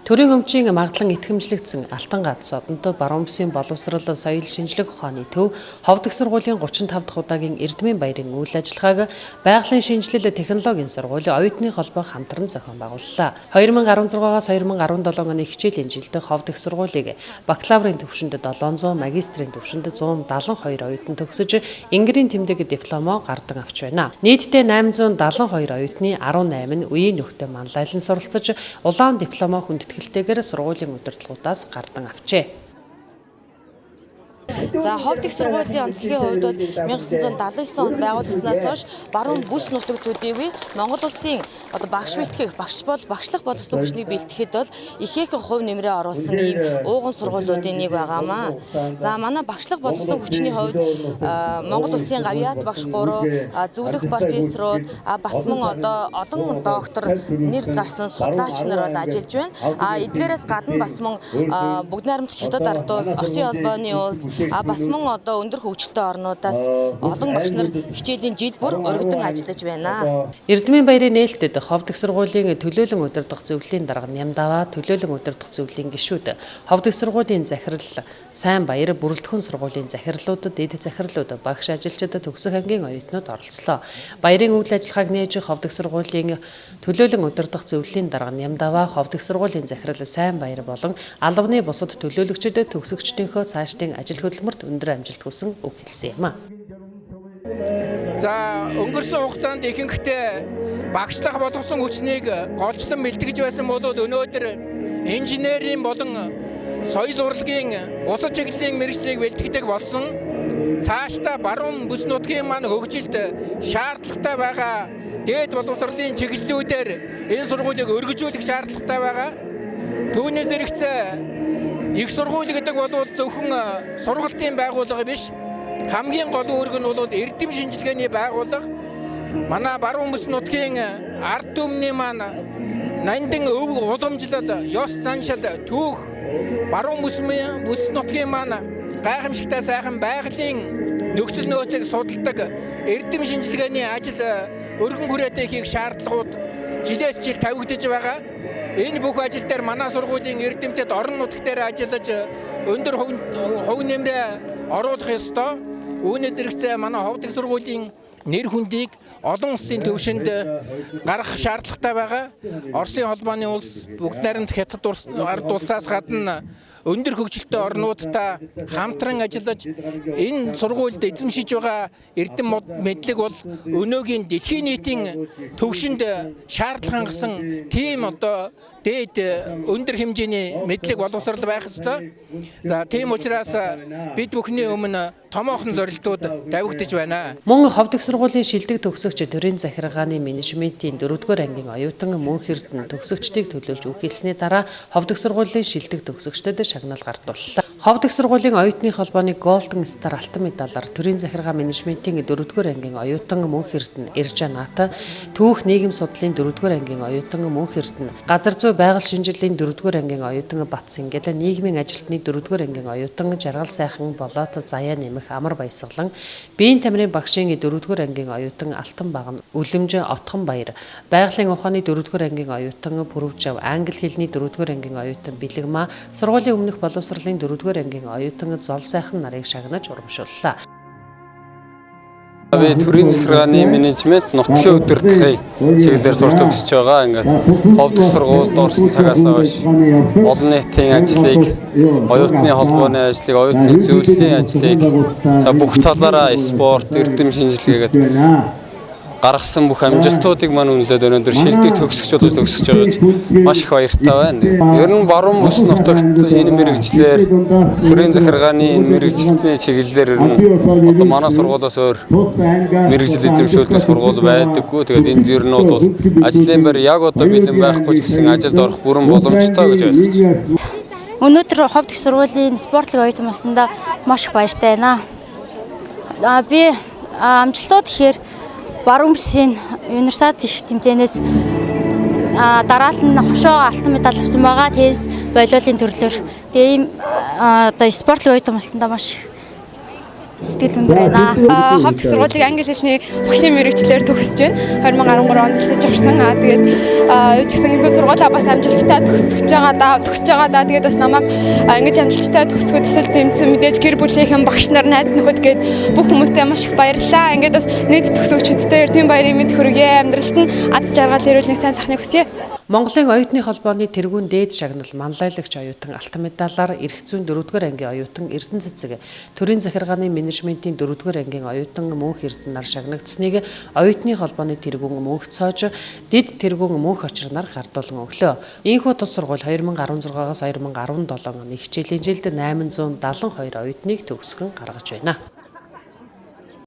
Төрийн өмчийн магадлан итгэмжлэгдсэн Алтан гад Содонтой баруун бүсийн боловсрол соёл шинжлэх ухааны төв Ховд их сургуулийн 35 дахь удаагийн Эрдмийн баярын үйл ажиллагааг байгалийн шинжилэл технологийн сургууль оюутны холбоо хамтран зохион байгууллаа. 2016-аас 2017 оны хичээлийн жилд Ховд их сургуулийг бакалаврын төвшөнд 700, магистрийн төвшөнд 172 оюутан төгсөж ингэрийн тэмдэг дипломо гардан авч байна. Нийтдээ 872 оюутны 18 нь үеийн нөхдөд манлайлан суралцаж улаан дипломо хүндэтгэлтэйгээр сургуулийн удирдлагуудаас гардан авчээ. За Ховд их сургуулийн онцлогийн хувьд бол 1979 онд байгуулагдсанаас хойш баруун бүс нутаг төдийгүй Монгол улсын багш бэлтгэх багшлах боловсон хүчнийг бэлтгэхэд бол ихээхэн хувь нэмрээ оруулсан ийм ууган сургуулиудын нэг байгаамаа. За манай багшлах боловсон хүчний хувьд Монгол улсын гавьяат багш 3, зөвлөх профессорууд, бас мөн олон доктор нэр гарсан судлаач нар бол ажиллаж байна. Эдгээрээс гадна бас мөн бүгд найрамдах хятад ард улс, Оросын холбооны улс бас мөн өндөр хөгжилтэй орнуудаас олон багш нар хичээлийн жил бүр өргөдөн ажиллаж байна. Эрдмийн баярын нээлттэд Ховд их сургуулийн төлөөлөн удирдах зөвлөлийн дарга Нямдава, төлөөлөн удирдах зөвлөлийн гишүүд, Ховд их сургуулийн захирал Сайн баяр, Бүрэлдэхүүн сургуулийн захирлуудад, эд захирлууд, багш ажилчид, төгсөх ангийн оюутнууд оролцлоо. Баярын үйл ажиллагааг нээж Ховд их сургуулийн төлөөлөн удирдах зөвлөлийн дарга Нямдава, Ховд их сургуулийн захирал Сайн баяр болон албаны бусад төлөөлөгчид төгсөгчдийнхөө цаашдын ажил хөдөлмөрт өндөр амжилт хүсэн үг хэлсэн юм а. За өнгөрсөн хугацаанд ихэнхдээ багшлах болгосон хүчнийг голчлон бэлтгэж байсан бол өнөөдөр инженерийн болон соёл урлагийн бусад чиглэлийн мэргэжлийг бэлтгэдэг болсон. Цаашдаа баруун бүс нутгийн маань хөгжилд шаардлагатай байгаа дээд боловсролын чиглэлүүдээр энэ сургуулийг өргөжүүлэх шаардлагатай байгаа. Түүнээс зэрэгцээ их сургууль гэдэг бол зөвхөн сургалтын байгууллага биш. Хамгийн гол үүрэг нь бол эрдэм шинжилгээний байгууллага. Манай баруун бүс нутгийн ард түмний маань нандин өв уламжлал, ёс заншил, түүх баруун бүс нутгийн маань гайхамшигтай сайхан байгалийн нөхцөл нөөцийг судалдаг эрдэм шинжилгээний ажил өргөн хүрээтэй хийх шаардлагууд жилээс жил тавигдаж байгаа. Энэ бүх ажил дээр манай сургуулийн эрдэмтэд орон нутаг дээр ажиллаж өндөр хувь нэмрээ оруулах ёстой. Үүнээс зэрэгцээ манай Ховд их сургуулийн нэр хүндийг олон улсын түвшинд гаргах шаардлагатай байгаа. Оросын холбооны улс, бүгд найрамдах хятад ард улсаас гадна өндөр хөгжилтэй орнуудтай хамтран ажиллаж энэ сургуульд эзэмшиж байгаа эрдэм мэдлэг бол өнөөгийн дэлхийн нийтийн төвшөнд шаардлага хангасан тийм дээд өндөр хэмжээний мэдлэг боловсрол байх ёстой. За тийм учраас бид бүхний өмнө томоохон зорилтууд тавигдаж байна. Мөн Ховд их сургуулийн шилдэг төгсөгч төрийн захиргааны менежментийн 4-р ангийн оюутан Мөнх Эрдэнэ төгсөгчдийг төлөөлж үхэлсний дараа Ховд их сургуулийн шилдэг төгсөгчдөд шагнал гартууллаа. Ховд их сургуулийн оюутны холбооны Голден Стар алтан медалаар төрийн захиргаа менежментийн 4-р ангийн оюутан Мөнх Эрдэнэ Эржанат, түүх нийгэм судлалын 4-р ангийн оюутан Мөнх Эрдэнэ, газар зүй байгаль шинжилгээний 4-р ангийн оюутан Батсингэл, нийгмийн ажилтны 4-р ангийн оюутан Жаргал сайхан болоод Заяа нэмэх Амар Баясгалан, биеийн тамирын багшийн 4-р ангийн оюутан Алтан Багна, Үлэмж Отхон Баяр, байгалийн ухааны 4-р ангийн оюутан Пүрвжав, англи хэлний 4-р ангийн оюутан Бэлэгма, сургуулийн өмнөх боловсролын 4-р ангийн оюутан Зол сайхан нарыг шагнаж урамшууллаа. Би төрийн захиргааны менежмент нутгийн удирдлагын чиглэлээр сурч төгсөж байгаа. Ингээд Ховд их сургуульд орсон цагаас хойш олон нийтийн ажлыг, оюутны холбооны ажлыг, оюутны зөвлөлийн ажлыг бүх талаараа спорт, эрдэм шинжилгээгээд гаргасан бүх амжилтуудыг маань үнэлээд өнөөдөр шилдэг төгсөгч болж төгсөж байгаа маш их баяртай байна. Ер нь баруун бүс нутагт энэ мэргэжлэр төрийн захиргааны энэ мэргэжилтний чиглэлээр ер нь манай сургуулиас өөр мэргэжил эзэмшүүлдэг сургууль байдаггүй. Тэгээд энд ер нь бол ажлын байр яг бэлэн байхгүй гэсэн ажилд орох бүрэн боломжтой гэж ойлгож байна. Өнөөдөр Ховд их сургуулийн спортлог оюутан болсондоо маш их баяртай байна. Би амжилтууд гэхээр баруун бүсийн универсиад их тэмцээнээс дараалал нь хошоо алтан медаль авсан байгаа. Тэрс болиолын төрлөөр ийм спортлог оюутан болсондоо маш сэтгэл өндөр байна. Ховд сургуулийн англи хэлний багшийн мэргэжлэр төгсөж байна. 2013 онд төгсөж орсон. Тэгээд юу ч гэсэн энэ сургуулаа бас амжилттай төгсөж байгаа даа. Тэгээд бас намайг ингэж амжилттай төгсгөө төсөл тэмцсэн мэдээж гэр бүлийнхэн багш нар найз нөхөд гээд бүх хүмүүстээ маш их баярлалаа. Ингээд бас нийт төгсөгчдтэй эрдэнэ баярын мэд хүргэе. Амьдралд нь аз жаргал эрүүл нэг сайн сайхныг хүсье. Монголын оюутны холбооны тэргүүн дээд шагнал манлайлагч оюутан алтан медалаар эрх зүйн 4-р ангийн оюутан Эрдэнэ цэцэг төрийн захиргааны менежментийн 4-р ангийн оюутан Мөнх Эрдэнэ нар шагнагдсныг оюутны холбооны тэргүүн Мөнх цоож дэд тэргүүн Мөнх очирнаар гардуулан өглөө. Ийхүү тус сургууль 2016-аас 2017 оны хичээлийн жилд 872 оюутныг төгсгөн гаргаж байна.